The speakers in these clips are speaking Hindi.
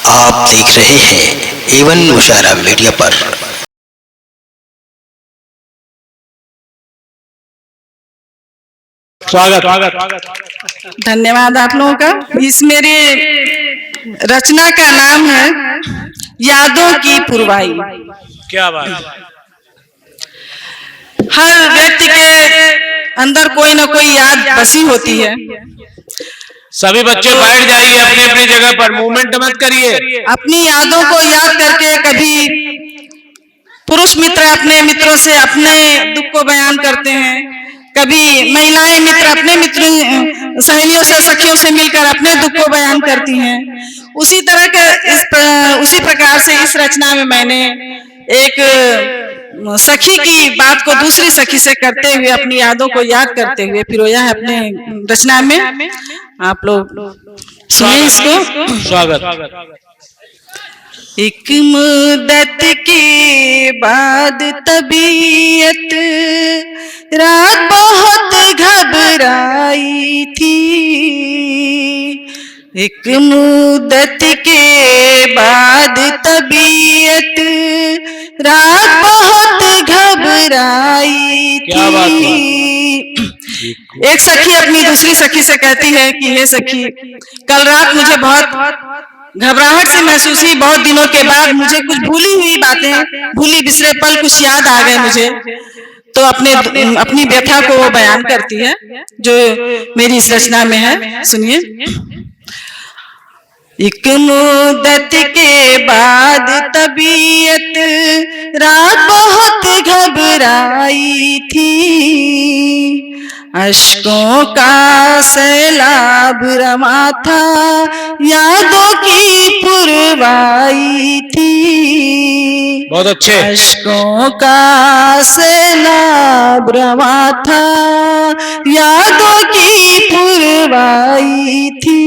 आप देख रहे हैं एवन मुशायरा मीडिया पर। स्वागत। धन्यवाद आप लोगों का। इस मेरे रचना का नाम है यादों की पुरवाई। क्या बात। हर व्यक्ति के अंदर कोई ना कोई याद बसी होती है। सभी बच्चे बैठ जाइए अपनी अपनी जगह पर, मूवमेंट मत करिए। अपनी यादों को याद करके कभी पुरुष मित्र अपने मित्रों से अपने दुख को बयान करते हैं, कभी महिलाएं मित्र अपने मित्र सहेलियों से सखियों से मिलकर अपने दुख को बयान करती हैं। उसी तरह के उसी प्रकार से इस रचना में मैंने एक सखी की बात को दूसरी सखी से करते हुए अपनी यादों को याद करते हुए पिरोया है अपने रचना में। आप लोग सुनिए इसको। स्वागत। एक मुद्दत के बाद तबीयत रात बहुत घबराई थी। एक मुद्दत के बाद तबीयत रात बहुत घबराई थी। एक सखी अपनी दूसरी सखी से कहती है कि हे सखी, कल रात मुझे बहुत घबराहट सी महसूस हुई। बहुत दिनों के बाद मुझे कुछ भूली हुई बातें, भूली बिसरे पल कुछ याद आ गए मुझे। तो अपनी व्यथा को वो बयान करती है जो मेरी इस रचना में है। सुनिए। एक मुद्दत के बाद तबीयत रात बहुत घबराई थी। अश्कों का सैलाब रमा था, यादों की पुरवाई थी। बहुत अच्छे। अश्कों का सैलाब रमा था, यादों की पुरवाई थी।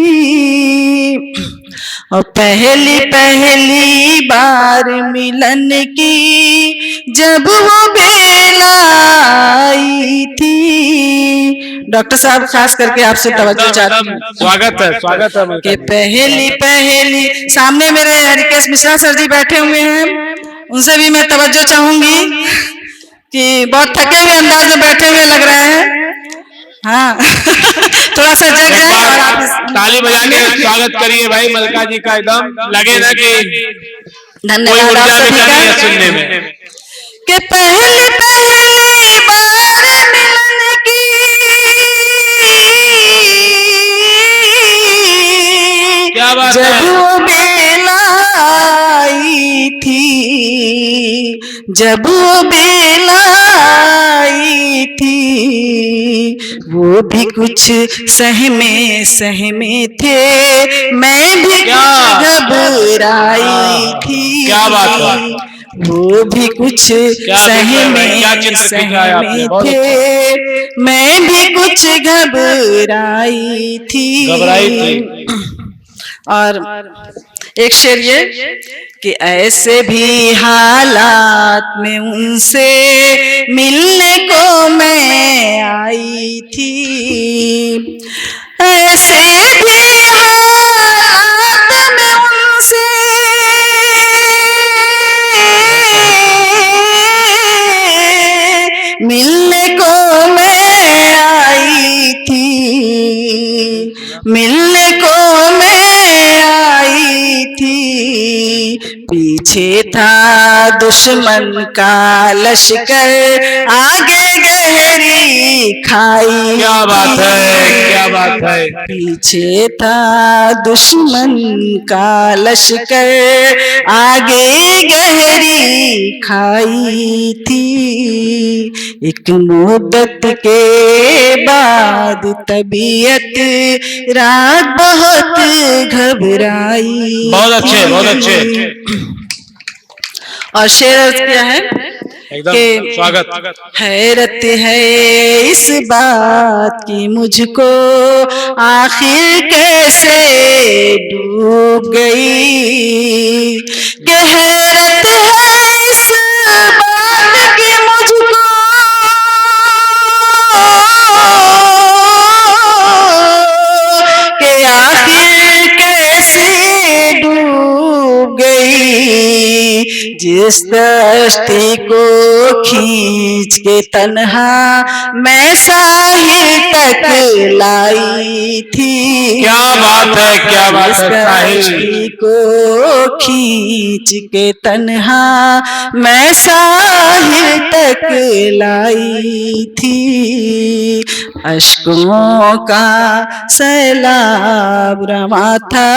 और पहली पहली बार मिलन की जब वो बेला आई थी। डॉक्टर साहब खास करके आपसे तवज्जो चाहती हूँ। स्वागत है कि पहली सामने मेरे हरिकेश मिश्रा सर जी बैठे हुए हैं, उनसे भी मैं तवज्जो चाहूंगी कि बहुत थके हुए अंदाज में बैठे हुए लग रहे हैं। हाँ थोड़ा सा जग जाए और आप ताली बजा के स्वागत करिए भाई मलका जी का। एकदम लगे ना कि धन्यवाद आप सभी का सुनने में। कि पहली बार मिलन की क्या बात जब है। वो बेला आई थी, जब वो बेला आई थी, वो भी कुछ सहमे थे, मैं भी कुछ घबराई थी। क्या बात है। वो भी कुछ सहमे थे, मैं भी कुछ घबराई थी। और एक शेर ये कि ऐसे भी हालात में उनसे मिलने को मैं आई थी। ऐसे भी हालात में उनसे मिलने को मैं आई थी, मिलने को मैं आई थी। पीछे था दुश्मन का लश्कर, आगे गहरी खाई। क्या बात है, क्या बात है। पीछे था दुश्मन का लश्कर, आगे गहरी खाई थी। एक मुद्दत के बाद तबीयत रात बहुत घबराई। बहुत अच्छे, बहुत अच्छे। और शेर क्या है एकदम स्वागत। हैरत है इस बात की मुझको, आखिर कैसे डूब गई। कि हैरत है इस बात की मुझको, कि आखिर कैसे डूब जिस कश्ती को खींच के तन्हा मैं साहिल तक लाई थी। क्या बात है, क्या बात जिस है साहिल। कश्ती को खींच के तन्हा मैं साहिल तक लाई थी। अश्कों का सैलाब रवा था,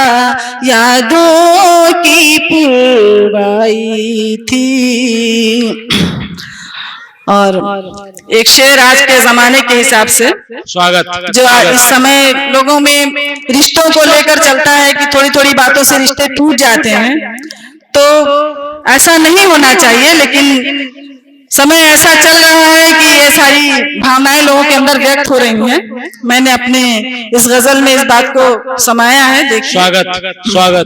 यादों की पुरवाई थी। और एक शेर आज के जमाने के हिसाब से स्वागत। जो इस समय लोगों में रिश्तों को लेकर चलता है कि थोड़ी थोड़ी बातों से रिश्ते टूट जाते हैं, तो ऐसा नहीं होना चाहिए। लेकिन समय ऐसा चल रहा है कि ये सारी भावनाएं लोगों के अंदर व्यक्त हो रही हैं। मैंने अपने इस गजल में इस बात को समाया है। देखिए, स्वागत स्वागत।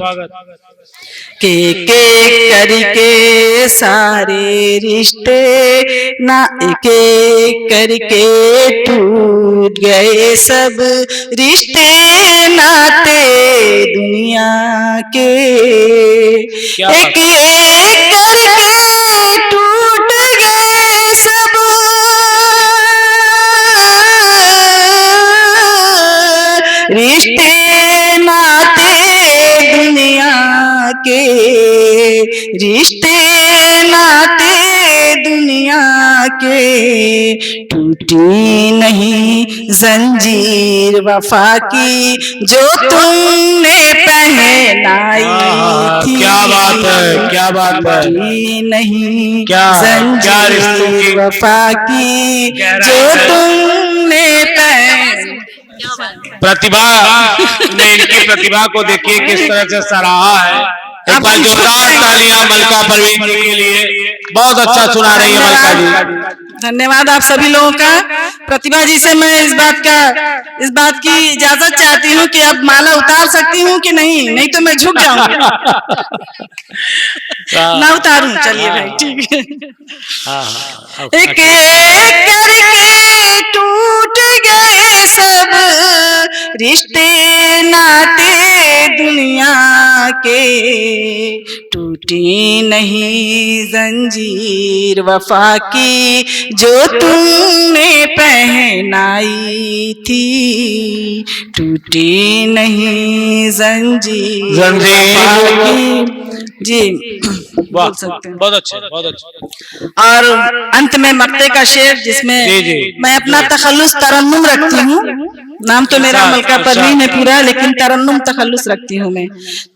के करके सारे रिश्ते ना एक एक करके टूट गए, सब रिश्ते नाते दुनिया के एक एक करके टूट गए सब रिश्ते नाते दुनिया के, रिश्ते नाते दुनिया के। टूटी नहीं जंजीर वफा की जो तुमने पहनाई थी। क्या बात है, क्या बात है। टूटी नहीं क्या जंजीर वफा की जो तुमने प्रतिभा ने, इनकी प्रतिभा को देखिए किस तरह से सराहा है। एक बार जोरदार तालियां मलका परवीन जी के लिए। बहुत अच्छा सुना रही है मलका जी। धन्यवाद आप सभी लोगों का। प्रतिभा जी से मैं इस बात की इजाजत चाहती हूँ कि अब माला उतार सकती हूँ कि नहीं, नहीं तो मैं झुक जाऊंगी। ना उतारूं, चलिए भाई ठीक है। एक एक करके टूट गए सब रिश्ते नाते दुनिया के। टूटी नहीं जंजीर वफा की जो तुमने पहनाई थी। टूटी नहीं जंजीर वफा की। जी बोल सकते हैं। बहुत अच्छा, बहुत अच्छा। और अंत में मक्ते का शेर जिसमें मैं अपना तखल्लुस तरन्नुम रखती हूँ। नाम तो मेरा मलका परवीन है पूरा, लेकिन तरन्नुम तखल्लुस रखती हूँ मैं।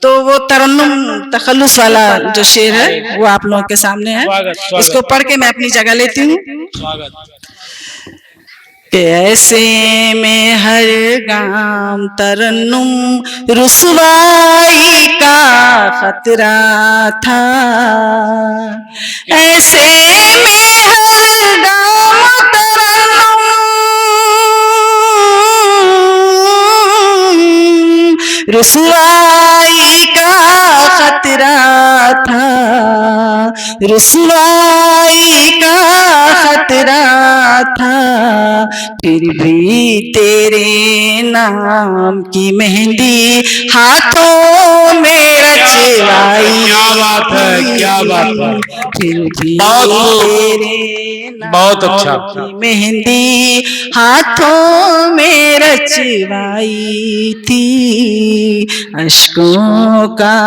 तो वो तरन्नुम तखल्लुस वाला जो शेर है वो आप लोगों के सामने है। इसको पढ़ के मैं अपनी जगह लेती हूँ। ऐसे में हर गाम तरन्नुम रुसवाई का खतरा था। ऐसे में हर गाम तरन्नुम रुसवाई का खतरा था। रुसवाई का खतरा था। फिर भी तेरे नाम की मेहंदी हाथों में रचवाई। क्या बात है, क्या बात है। फिर भी तेरे बहुत नाम अच्छा की मेहंदी हाथों में रचवाई थी। अश्कों का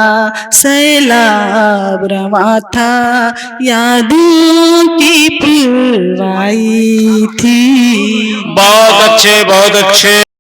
सैलाब रवा था, यादों की पुरवाई थी। बहुत अच्छे, बहुत अच्छे।